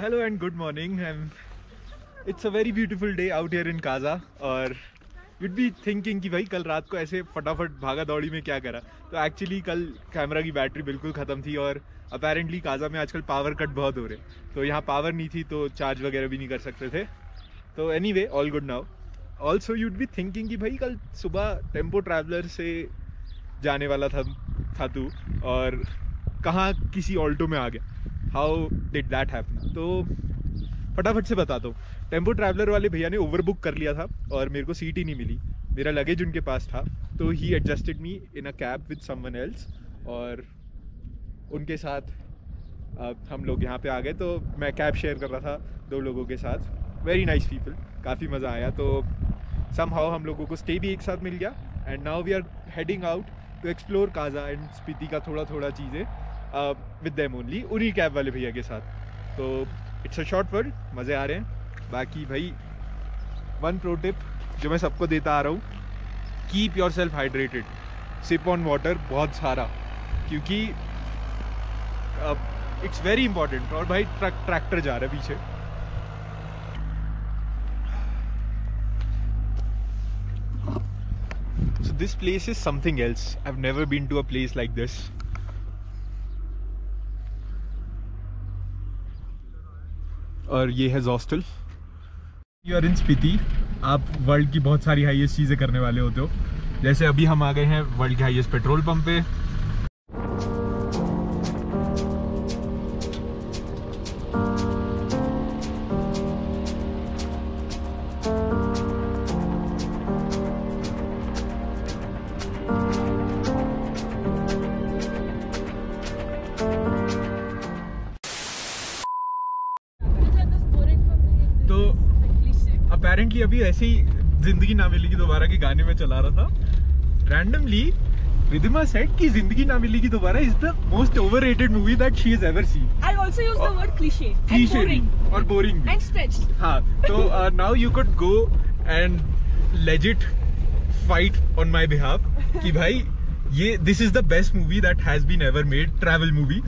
Hello and good morning. It's a very beautiful day out here in Kaza और you'd be thinking कि भाई कल रात को ऐसे फटाफट भागा दौड़ी में क्या करा। तो एक्चुअली कल कैमरा की बैटरी बिल्कुल ख़त्म थी और अपेरेंटली काजा में आजकल पावर कट बहुत हो रहे, तो यहाँ पावर नहीं थी तो चार्ज वगैरह भी नहीं कर सकते थे। तो anyway all good now. Also you'd be thinking कि भाई कल सुबह टेम्पो ट्रैवलर से जाने वाला था तू और कहाँ किसी ऑल्टो में आ गया। How did that happen? तो फटाफट से बताता हूँ। टेम्पो ट्रैवलर वाले भैया ने ओवरबुक कर लिया था और मेरे को सीट ही नहीं मिली। मेरा लगेज उनके पास था तो ही adjusted me in a cab with someone else और उनके साथ हम लोग यहाँ पे आ गए। तो मैं कैब शेयर कर रहा था 2 लोगों के साथ। वेरी नाइस पीपल, काफ़ी मज़ा आया। तो समहाउ हम लोगों को स्टे भी एक साथ मिल गया and now we are heading out to explore Kaza and Spiti का थोड़ा चीज़ें विद देम ओनली, उन्हीं कैब वाले भैया के साथ। तो इट्स अ शॉर्ट वर्ल्ड, मज़े आ रहे हैं। बाकी भाई वन प्रो टिप जो मैं सबको देता आ रहा हूँ, keep yourself hydrated, sip on water बहुत सारा, क्योंकि इट्स वेरी इंपॉर्टेंट। और भाई ट्रैक्टर जा रहा है पीछे। So this place is something else. I've never been to a place like this. और ये है hostel. You are in Spiti. आप वर्ल्ड की बहुत सारी हाईएस्ट चीज़ें करने वाले होते हो। जैसे अभी हम आ गए हैं वर्ल्ड के हाईएस्ट पेट्रोल पंप पे। अपेरेंटली अभी ऐसे ही जिंदगी ना मिलेगी दोबारा के गाने में चला रहा था। रैंडमली रिधिमा सेड कि जिंदगी Na Milegi Dobara is the most overrated movie that she has ever seen. I also use the word cliche and boring और बोरिंग and stretched. हाँ, तो now you could go and legit fight on my behalf कि भाई ये this is the best movie that has been ever made, travel movie.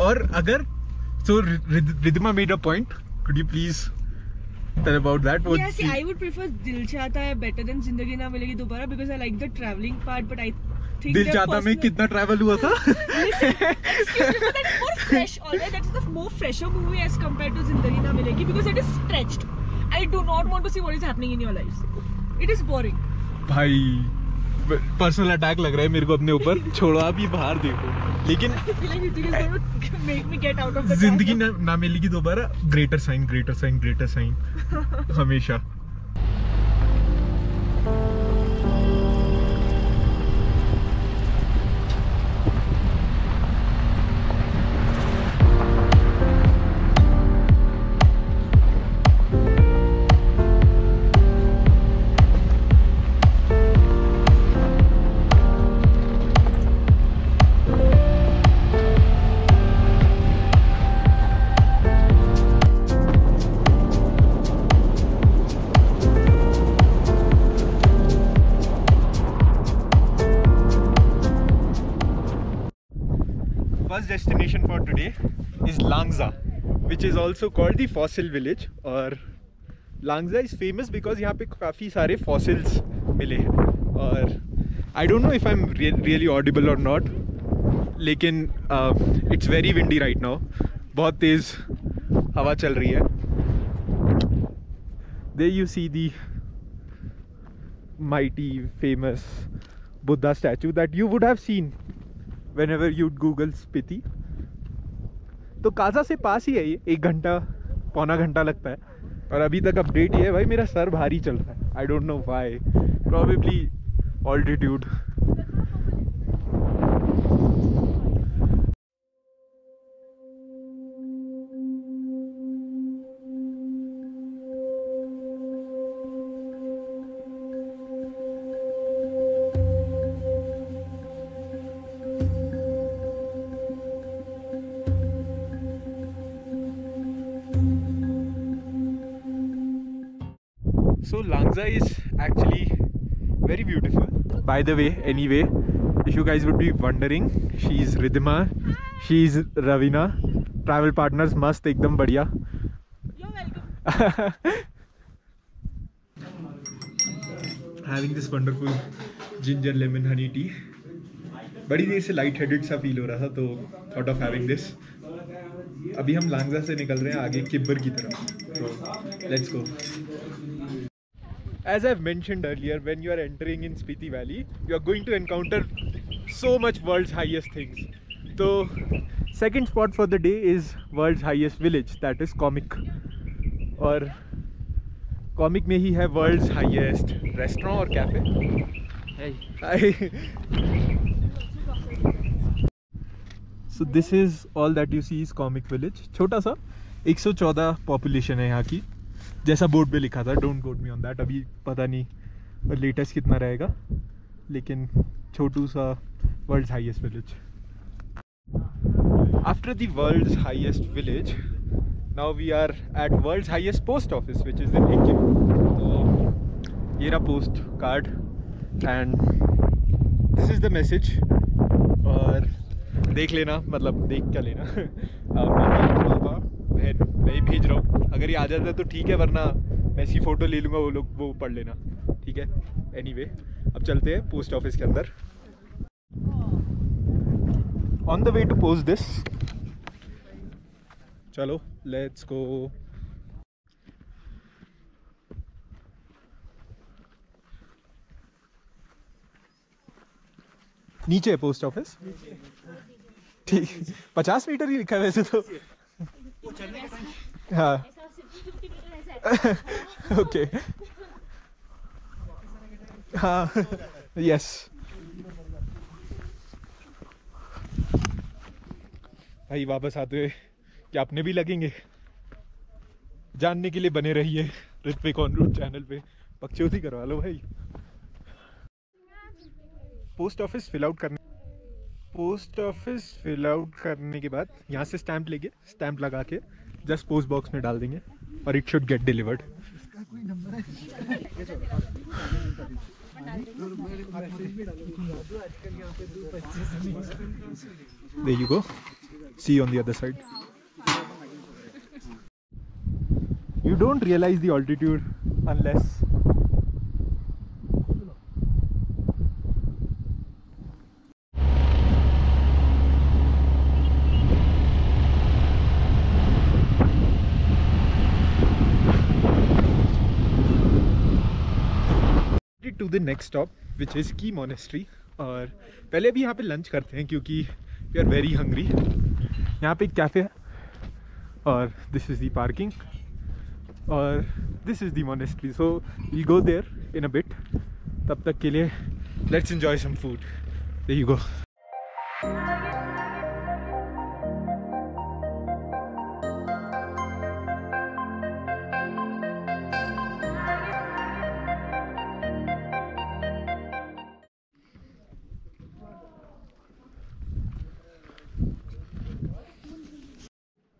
और अगर so Ridhima made a point, could you please tell about that? Yeah, see, I would prefer Dil Chahta Hai better than Zindagi Na Milegi Dobara because I like the traveling part, but I think Dil Chahta में कितना travel हुआ था? Listen, excuse me, but that's more fresh. Alright, that's the more fresher movie as compared to Zindagi Na Milegi because it is stretched. I do not want to see what is happening in your lives. It is boring. भाई personal attack लग रहा है मेरे को अपने ऊपर। छोड़ो आप, ये बाहर देखो। लेकिन जिंदगी ना मिलेगी दोबारा, ग्रेटर साइन हमेशा। First destination for today is Langza, which is also called the fossil village. और Langza is famous because यहाँ पे काफ़ी सारे fossils मिले हैं। और I don't know if I'm really audible or not, लेकिन it's very windy right now. बहुत तेज़ हवा चल रही है। There you see the mighty famous Buddha statue that you would have seen whenever you Google Spiti. तो काजा से पास ही है ये, 1 घंटा पौना घंटा लगता है। और अभी तक अपडेट ये है भाई, मेरा सर भारी चल रहा है। आई don't know why, probably altitude. So Langza is actually very beautiful. By the way, anyway, if you guys would be wondering, she's Ridhima, she's Ravina, travel partners मस्त एकदम बढ़िया। You're welcome. Having this wonderful ginger lemon honey tea. बड़ी देर से light headed सा feel हो रहा था, तो थॉट ऑफ हैविंग दिस। अभी हम लांगजा से निकल रहे हैं आगे किब्बर की तरफ, तो let's go. As I've mentioned earlier, when you are entering in Spiti Valley, you are going to encounter so much world's highest things. So, second spot for the day is world's highest village, that is Comic. और Comic में ही है world's highest restaurant और cafe. Hey. So this is all that you see is Comic Village. छोटा सा 114 population है यहाँ की, जैसा बोर्ड पे लिखा था। Don't quote me on that, अभी पता नहीं लेटेस्ट कितना रहेगा, लेकिन छोटू सा world's highest village. After the world's highest village, now we are at world's highest post office which is in Hikkim. तो ये रहा postcard and this is the message. और देख लेना, मतलब देख क्या लेना। मम्मी पापा बहन मैं ही भेज रहा हूँ, अगर ये आ जाता है तो ठीक है, वरना मैं ऐसी फ़ोटो ले लूँगा, वो लोग वो पढ़ लेना, ठीक है। एनीवे, अब चलते हैं पोस्ट ऑफिस के अंदर। On the way to post this, चलो लेट्स गो। नीचे है पोस्ट ऑफिस, ठीक। 50 मीटर ही लिखा है वैसे तो। हाँ ओके, हाँ यस। भाई वापस आते हुए क्या अपने भी लगेंगे? जानने के लिए बने रहिए ऋत्विक ऑन रूट चैनल पे, पक्षोती करवा लो भाई। पोस्ट ऑफिस फिल आउट करने के बाद यहाँ से स्टैंप लेके, स्टैंप लगा के जस्ट पोस्ट बॉक्स में डाल देंगे और it should get delivered. There you go. See you on the other side. You don't realize the altitude unless to the next stop which is Key Monastery। और पहले भी यहाँ पे लंच करते हैं क्योंकि we are very hungry। यहाँ पे एक कैफ़े है और this is the parking और this is the monastery, so we'll go there in a bit। तब तक के लिए let's enjoy some food। There you go।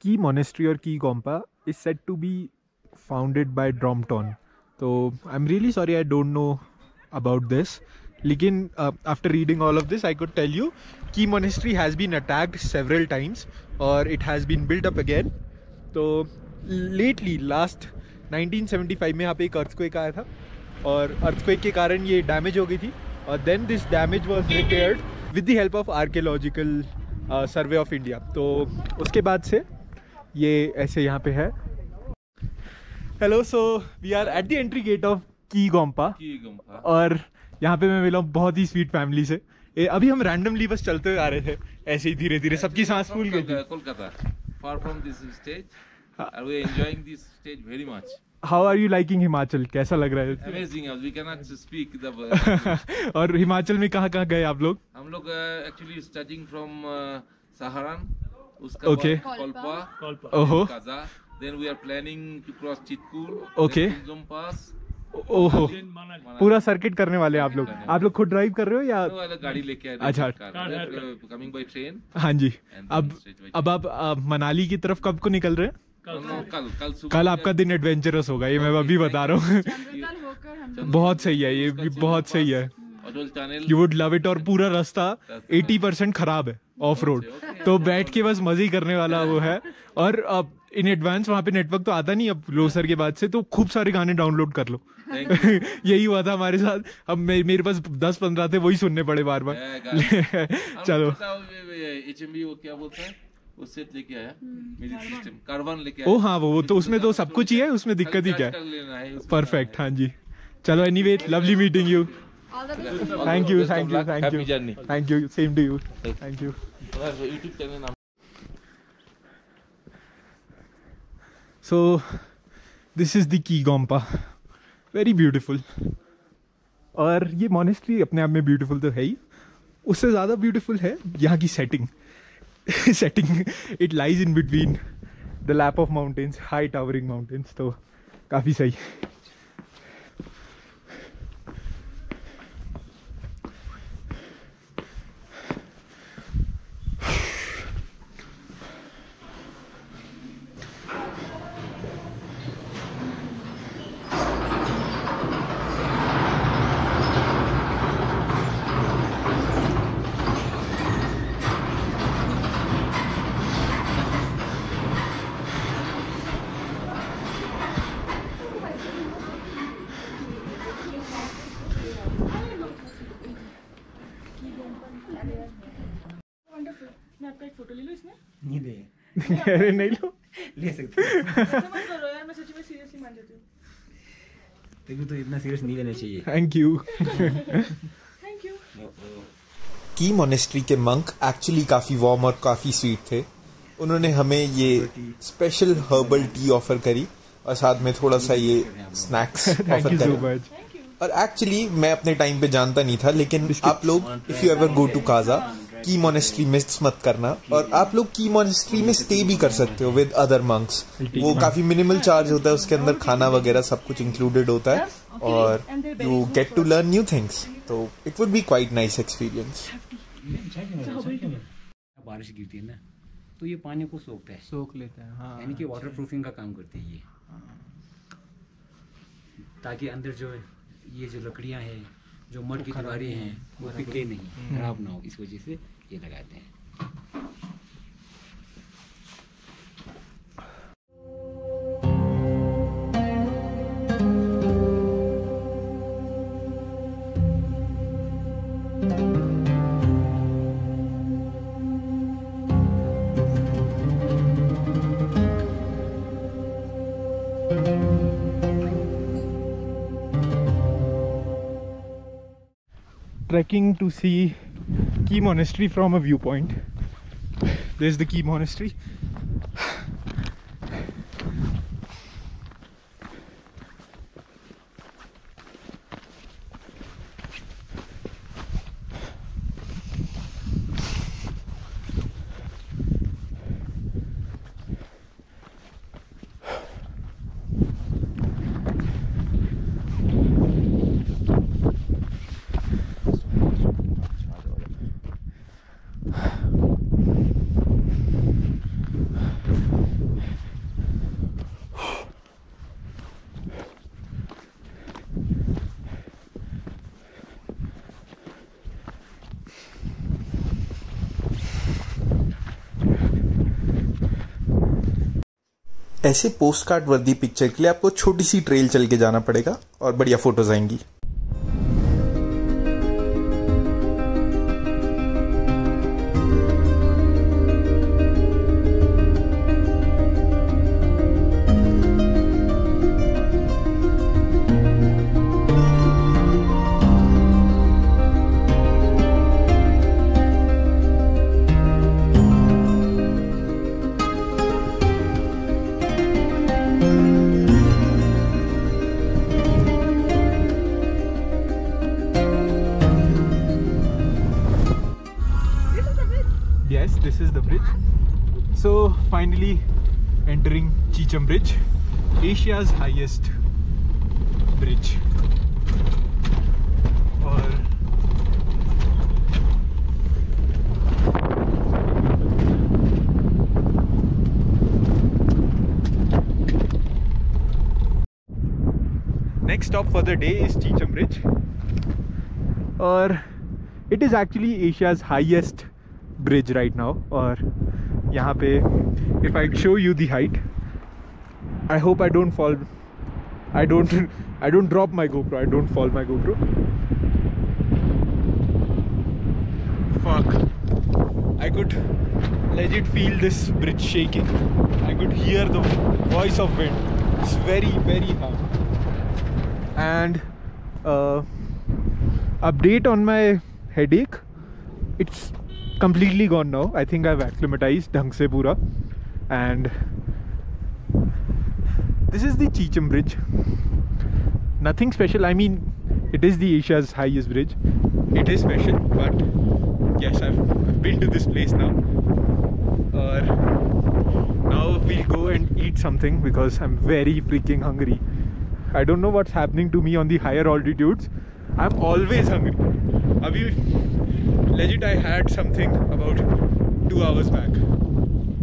Key monastery और Key Gompa is said to be founded by Dromton. तो I am really sorry, I don't know about this, लेकिन after reading all of this I could tell you Key monastery has been attacked several times और it has been built up again. तो lately last 1975 में यहाँ पे एक earthquake आया था और अर्थक्वेक के कारण ये डैमेज हो गई थी और then this damage was repaired with the help of archaeological survey of India. तो उसके बाद से ये ऐसे यहाँ पे है। Hello, so we are at the entry gate of Key Gompa और यहाँ पे मैं मिला हूँ बहुत ही स्वीट फैमिली से। अभी हम रैंडमली बस चलते हुए आ रहे थे, ऐसे ही धीरे धीरे सबकी सांस फूल गई थी। Kolkata, far from this stage, and we are enjoying this stage very much. How are you liking Himachal? कैसा लग रहा है? Amazing, we cannot speak the और हिमाचल में कहाँ गए आप लोग? हम लोग actually starting from Saharan, उसका बाद कोलपा, ओहो, then we are planning to cross Chitkur, okay, Zoom Pass, ओहो, पूरा सर्किट करने वाले आप लोग? आप लोग खुद ड्राइव कर रहे हो या गाड़ी लेके आए? अच्छा, कमिंग बाय ट्रेन। हाँ जी। अब आप मनाली की तरफ कब को निकल रहे हैं? कल आपका दिन एडवेंचरस होगा, ये मैं अभी बता रहा हूँ। बहुत सही है, ये भी बहुत सही है। Atal tunnel you would love it. और पूरा रास्ता 80% खराब है ऑफ रोड, तो बैठ के बस मजे ही करने वाला वो है। और अब इन एडवांस वहाँ पे नेटवर्क तो आता नहीं अब लोसर के बाद से, तो खूब सारे गाने डाउनलोड कर लो। यही हुआ था हमारे साथ। अब मेरे पास 10-15 थे, वही सुनने पड़े बार बार। चलो HMB वो क्या बोलता है, वो सेट लेके आया म्यूजिक सिस्टम, कारवान लेके आया। ओ हाँ, वो तो उसमें तो सब कुछ ही है, उसमें दिक्कत ही क्या है। परफेक्ट, हाँ जी। चलो anyway, lovely meeting you. Thank you, thank you, thank you, thank you, same to you, thank you. YouTube channel नाम। So this is the Key Gompa, very beautiful। और ये मॉनेस्ट्री अपने आप में ब्यूटीफुल तो है ही, उससे ज़्यादा ब्यूटीफुल है यहाँ की setting. Setting it lies in between the lap of mountains, high towering mountains, तो काफ़ी सही। मैं आपका एक फोटो ले लूं इसमें? नहीं ले अरे नहीं लो, ले सकते हो। ऐसा मत करो यार, मैं सच में सीरियसली मान जाती हूँ। तेरे को तो इतना सीरियस नहीं लेना चाहिए। Thank you. Thank you. की मॉनेस्ट्री के मंक एक्चुअली काफ़ी वार्म और काफ़ी स्वीट थे। उन्होंने हमें ये स्पेशल हर्बल टी ऑफर करी और साथ में थोड़ा सा ये स्नैक्स ऑफर करी। और एक्चुअली मैं अपने टाइम पे जानता नहीं था, लेकिन आप लोग if you ever go to Kaza, Key monastery miss मत करना। और आप लोग की मॉनेस्ट्री में स्टे भी कर सकते हो विद अदर मंक्स। वो काफ़ी मिनिमल चार्ज होता है, उसके अंदर खाना वगैरह सब कुछ इंक्लूडेड होता है और you get to learn new things, तो it would be quite nice experience. बारिश गिरती है ना, तो ये पानी को सोखता है, सोख लेता है, हाँ। यानी कि वाटर प्रूफिंग का काम करते हैं ये, ताकि अंदर जो ये जो लकड़ियां हैं, जो मड की दीवारें हैं, वो पिघले नहीं, खराब ना हो, इस वजह से ये लगाते हैं। Trekking to see Key Monastery from a viewpoint. There's the Key Monastery. ऐसे पोस्ट कार्ड वर्दी पिक्चर के लिए आपको छोटी सी ट्रेल चल के जाना पड़ेगा और बढ़िया फोटोज आएंगी। Yes, this is the bridge. So finally entering Cheecham Bridge, Asia's highest bridge. और next stop for the day is Cheecham Bridge. और it is actually Asia's highest bridge right now. और यहाँ पे if I show you the height, I hope I don't fall, I don't drop my GoPro, I don't fall my GoPro. Fuck. I could legit feel this bridge shaking. I could hear the voice of wind. It's very, very hard. And update on my headache. It's completely gone now. I think I've acclimatized ढंग से पूरा. And this is the Cheecham Bridge. Nothing special. I mean, it is the Asia's highest bridge. It is special, but yes, I've been to this place now. Now we'll go and eat something because I'm very freaking hungry. I don't know what's happening to me on the higher altitudes. I'm always hungry. Abhi, legit, I had something about 2 hours back.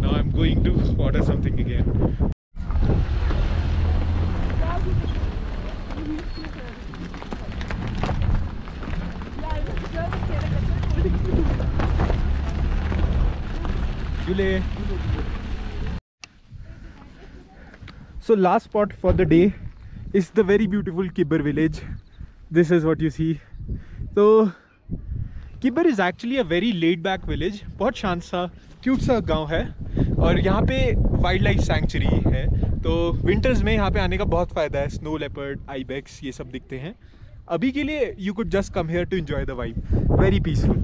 Now I'm going to order something again. So last spot for the day is the very beautiful Kibber village. This is what you see. So Kibber is actually a very laid back village. बहुत शांत सा cute सा गांव है और यहाँ पे wild life sanctuary है, तो विंटर्स में यहाँ पे आने का बहुत फ़ायदा है। स्नो लेपर्ड, आइबेक्स, ये सब दिखते हैं। अभी के लिए you could just come here to enjoy the vibe, very peaceful.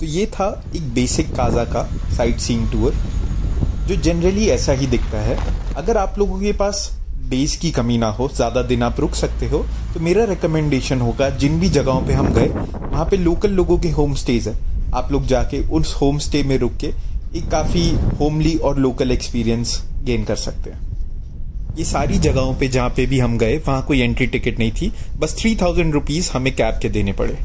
तो ये था एक बेसिक काजा का साइट सीइंग टूर, जो जनरली ऐसा ही दिखता है। अगर आप लोगों के पास डेज की कमी ना हो, ज़्यादा दिन आप रुक सकते हो, तो मेरा रिकमेंडेशन होगा जिन भी जगहों पे हम गए वहाँ पे लोकल लोगों के होम स्टेज है, आप लोग जाके उस होम स्टे में रुक के एक काफ़ी होमली और लोकल एक्सपीरियंस गेन कर सकते हैं। ये सारी जगहों पे जहाँ पे भी हम गए वहाँ कोई एंट्री टिकट नहीं थी, बस 3000 रुपीज़ हमें कैब के देने पड़े।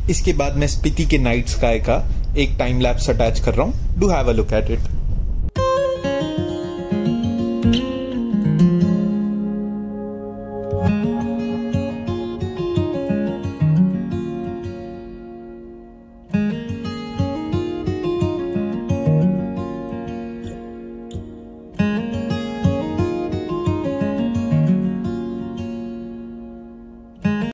इसके बाद मैं स्पीति के नाइट स्काई का एक टाइम लैप्स अटैच कर रहा हूँ, do have a look at it.